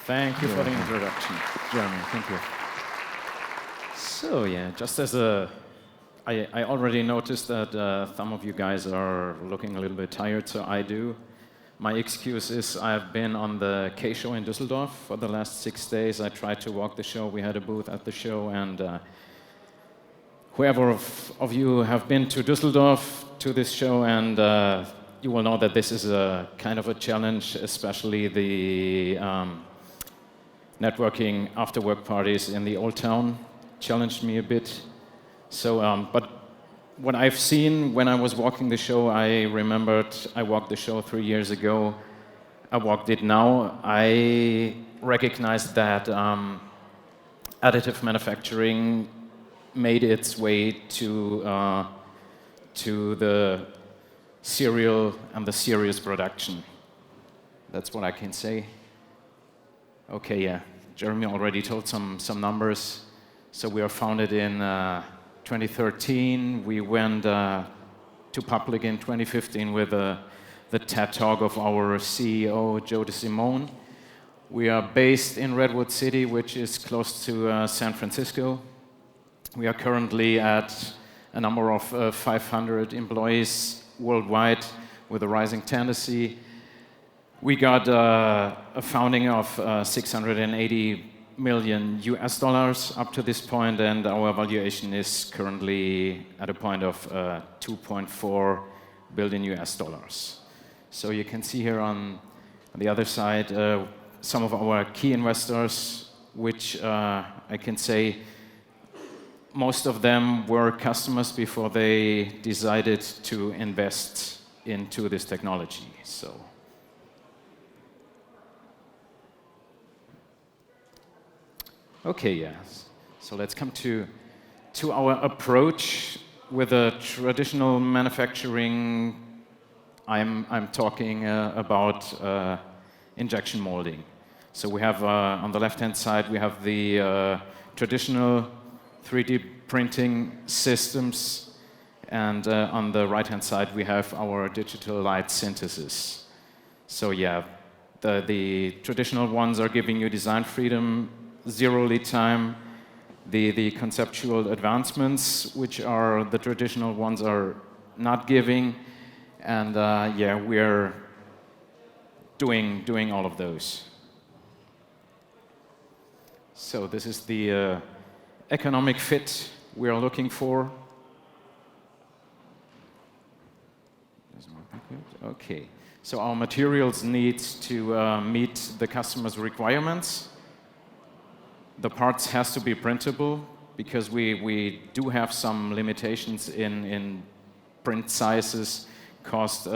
Thank you for the introduction, Jeremy. Thank you. So yeah, just as I already noticed that some of you guys are looking a little bit tired, so I do. My excuse is I've been on the K show in Düsseldorf for the last 6 days. I tried to walk the show. We had a booth at the show, and whoever of you have been to Düsseldorf to this show, and you will know that this is a kind of a challenge, especially the networking after work parties in the old town challenged me a bit. So, but what I've seen when I was walking the show, I remembered I walked the show 3 years ago. I walked it now. I recognized that additive manufacturing made its way to the serial and the serious production. That's what I can say. Okay, yeah. Jeremy already told some numbers. So we are founded in 2013. We went to public in 2015 with the TED Talk of our CEO, Joe DeSimone. We are based in Redwood City, which is close to San Francisco. We are currently at a number of 500 employees worldwide with a rising tendency. We got a funding of 680 million US dollars up to this point, and our valuation is currently at a point of 2.4 billion US dollars. So you can see here on the other side some of our key investors, which I can say most of them were customers before they decided to invest into this technology. So. Okay, yes. So let's come to our approach with a traditional manufacturing. I'm talking about injection molding. So we have on the left-hand side we have the traditional 3D printing systems, and on the right-hand side we have our digital light synthesis. So yeah, the traditional ones are giving you design freedom, zero lead time. The conceptual advancements, which are the traditional ones, are not giving, and yeah, we're doing all of those. So this is the economic fit we are looking for. Okay, so our materials need to meet the customer's requirements. The parts has to be printable because we do have some limitations in print sizes caused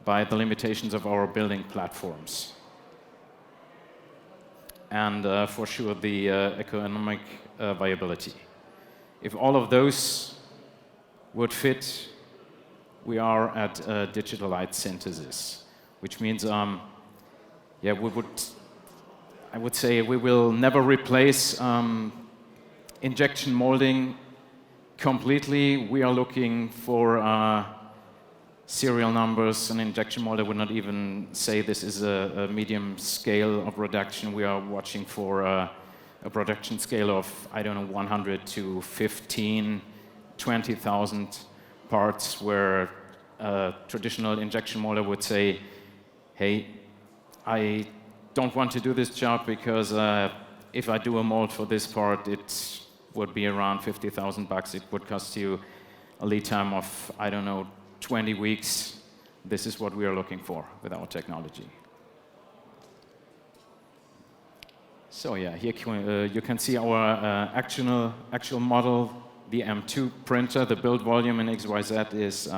by the limitations of our building platforms. And for sure the economic viability. If all of those would fit, we are at digital light synthesis, which means yeah, I would say we will never replace injection molding completely. We are looking for serial numbers. An injection molder would not even say this is a medium scale of production. We are watching for a production scale of, I don't know, 100 to 15, 20,000 parts, where a traditional injection molder would say, hey, I don't want to do this job because if I do a mold for this part, it would be around $50,000. It would cost you a lead time of, I don't know, 20 weeks. This is what we are looking for with our technology. So yeah, here you can see our actual model, the M2 printer. The build volume in XYZ is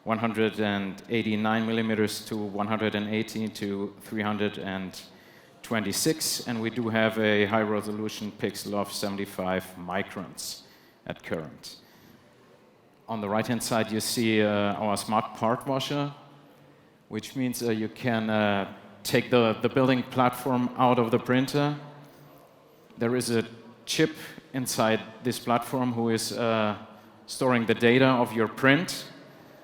189 millimeters to 118 to 326, and we do have a high resolution pixel of 75 microns at current. On the right hand side you see our smart part washer, which means you can take the building platform out of the printer. There is a chip inside this platform who is storing the data of your print.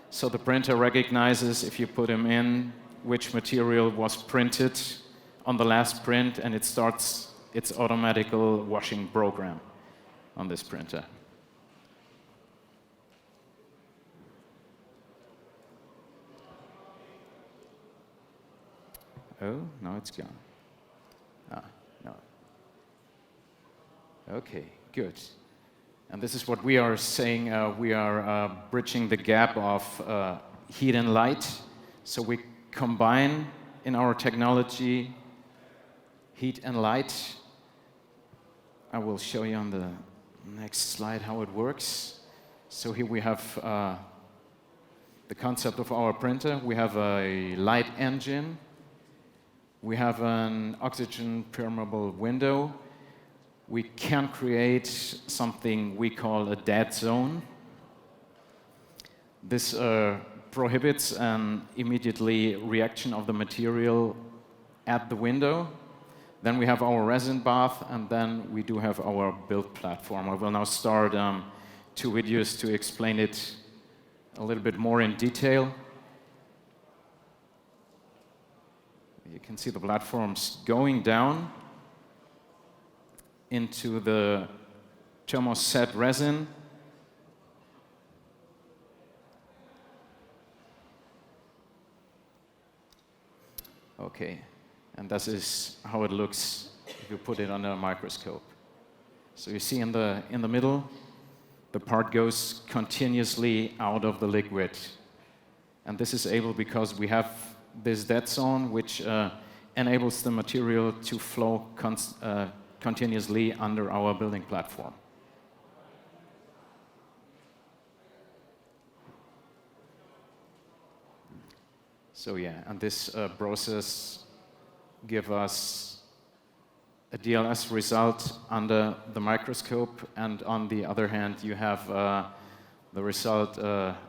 So the printer recognizes, if you put them in, which material was printed on the last print, and it starts its automatical washing program on this printer. Oh, now it's gone. No. Okay, good. And this is what we are saying. We are bridging the gap of heat and light. So we combine in our technology heat and light. I will show you on the next slide how it works. So here we have the concept of our printer. We have a light engine. We have an oxygen permeable window. We can create something we call a dead zone. This prohibits an immediately reaction of the material at the window. Then we have our resin bath, and then we do have our build platform. I will now start 2 videos to explain it a little bit more in detail. You can see the platforms going down into the thermoset resin. Okay, and this is how it looks if you put it under a microscope. So you see in the middle, the part goes continuously out of the liquid. And this is able because we have this dead zone, which enables the material to flow continuously under our building platform. So yeah, and this process gives us a DLS result under the microscope, and on the other hand, you have the result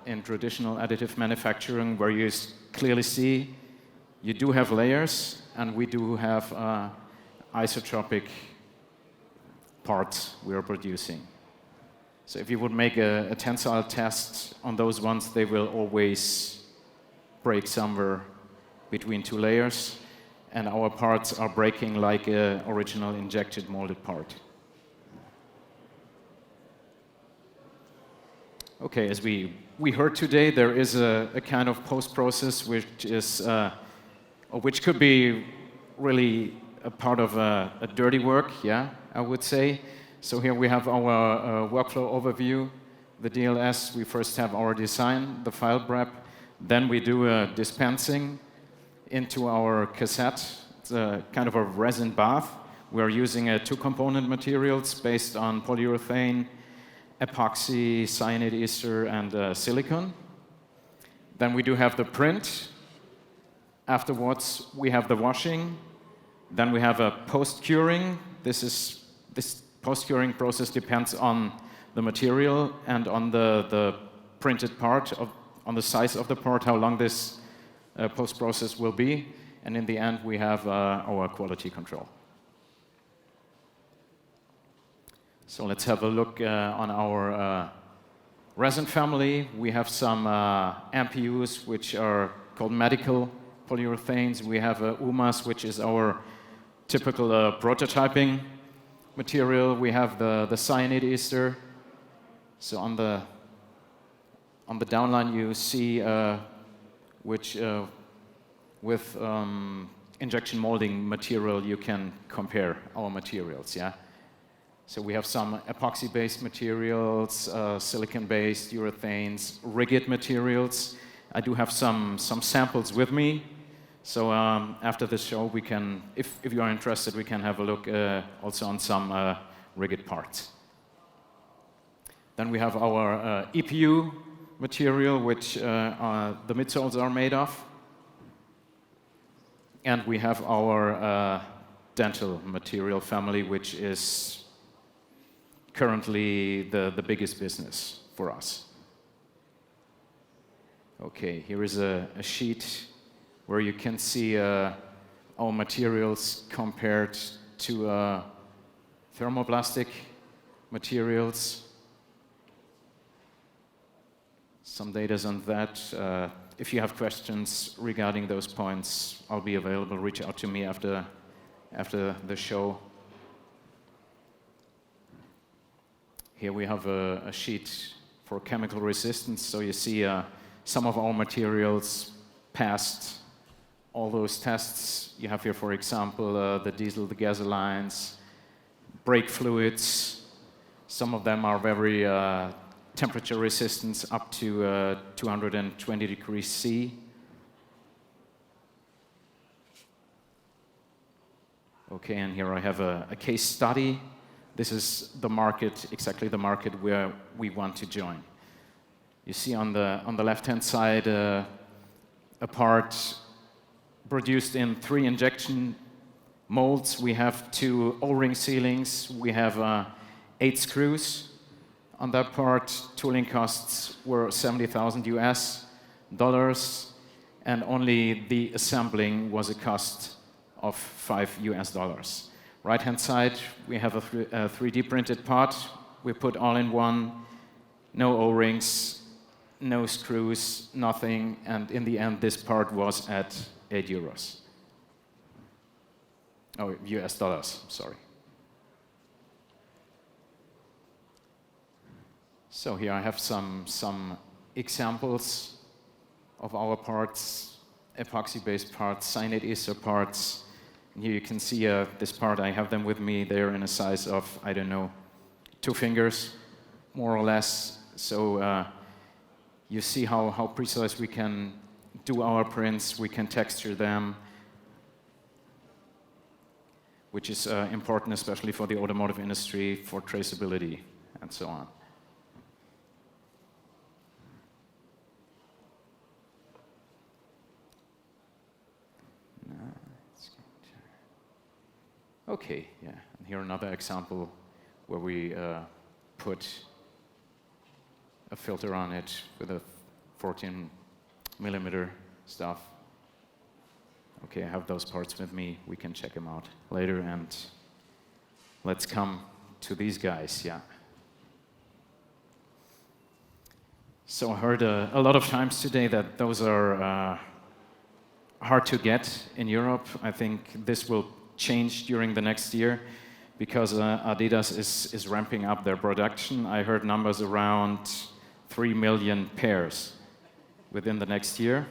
in traditional additive manufacturing, where you clearly see you do have layers, and we do have isotropic parts we are producing. So if you would make a tensile test on those ones, they will always break somewhere between 2 layers, and our parts are breaking like an original injected molded part. Okay, as we heard today, there is a kind of post-process which could be really a part of a dirty work, yeah, I would say. So here we have our workflow overview, the DLS. We first have our design, the file prep. Then we do a dispensing into our cassette. It's a kind of a resin bath. We're using 2-component materials based on polyurethane, epoxy, cyanide ester, and silicone. Then we do have the print. Afterwards, we have the washing. Then we have a post-curing. This post-curing process depends on the material and on the printed part, on the size of the part, how long this post-process will be. And in the end, we have our quality control. So let's have a look on our Resin Family. We have some MPUs, which are called medical polyurethanes. We have UMAs, which is our typical prototyping material. We have the cyanide ester. So on the downline you see which with injection molding material you can compare our materials, yeah? So we have some epoxy-based materials, silicon-based urethanes, rigid materials. I do have some samples with me. So after the show, we can, if you are interested, we can have a look also on some rigid parts. Then we have our EPU material, which the midsoles are made of. And we have our dental material family, which is currently the biggest business for us. Okay, here is a sheet where you can see our materials compared to thermoplastic materials. Some data on that. If you have questions regarding those points, I'll be available. Reach out to me after after the show. Here we have a sheet for chemical resistance. So you see some of our materials passed all those tests. You have here, for example, the diesel, the gasolines, brake fluids. Some of them are very temperature resistant, up to 220 degrees C. Okay, and here I have a case study. This is the market, exactly the market where we want to join. You see on the left-hand side a part produced in 3 injection molds. We have 2 O-ring sealings. We have 8 screws. On that part, tooling costs were $70,000 US, and only the assembling was a cost of $5 US. Right-hand side, we have a 3D printed part. We put all in one, no O-rings, no screws, nothing, and in the end, this part was at 8 euros. Oh, US dollars, sorry. So here I have some examples of our parts, epoxy-based parts, cyanide ester parts. And here you can see this part, I have them with me. They're in a size of, I don't know, 2 fingers, more or less. So you see how precise we can do our prints, we can texture them, which is important especially for the automotive industry, for traceability, and so on. Okay, yeah, and here another example where we put a filter on it with a 14 millimeter stuff. Okay, I have those parts with me. We can check them out later, and let's come to these guys, yeah. So I heard a lot of times today that those are hard to get in Europe. I think this will change during the next year because Adidas is ramping up their production. I heard numbers around 3 million pairs within the next year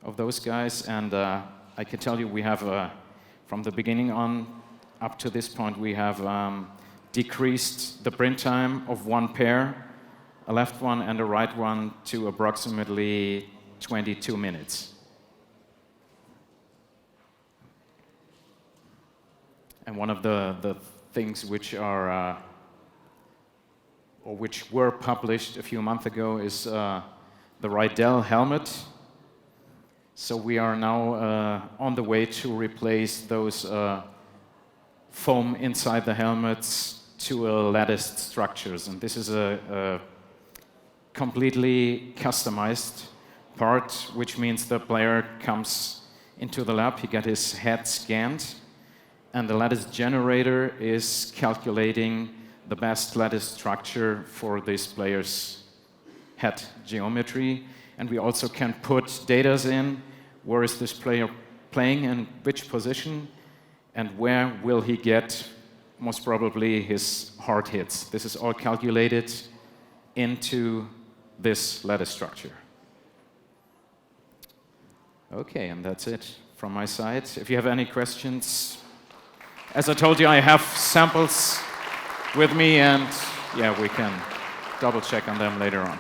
of those guys, and I can tell you we have, from the beginning on up to this point, we have decreased the print time of one pair, a left one and a right one, to approximately 22 minutes. And one of the things which are, or which were published a few months ago is the Rydell helmet. So we are now on the way to replace those foam inside the helmets to latticed structures. And this is a completely customized part, which means the player comes into the lab, he gets his head scanned, and the lattice generator is calculating the best lattice structure for this player's head geometry. And we also can put data in. Where is this player playing and which position? And where will he get, most probably, his hard hits? This is all calculated into this lattice structure. Okay, and that's it from my side. If you have any questions, as I told you, I have samples with me, and yeah, we can double check on them later on.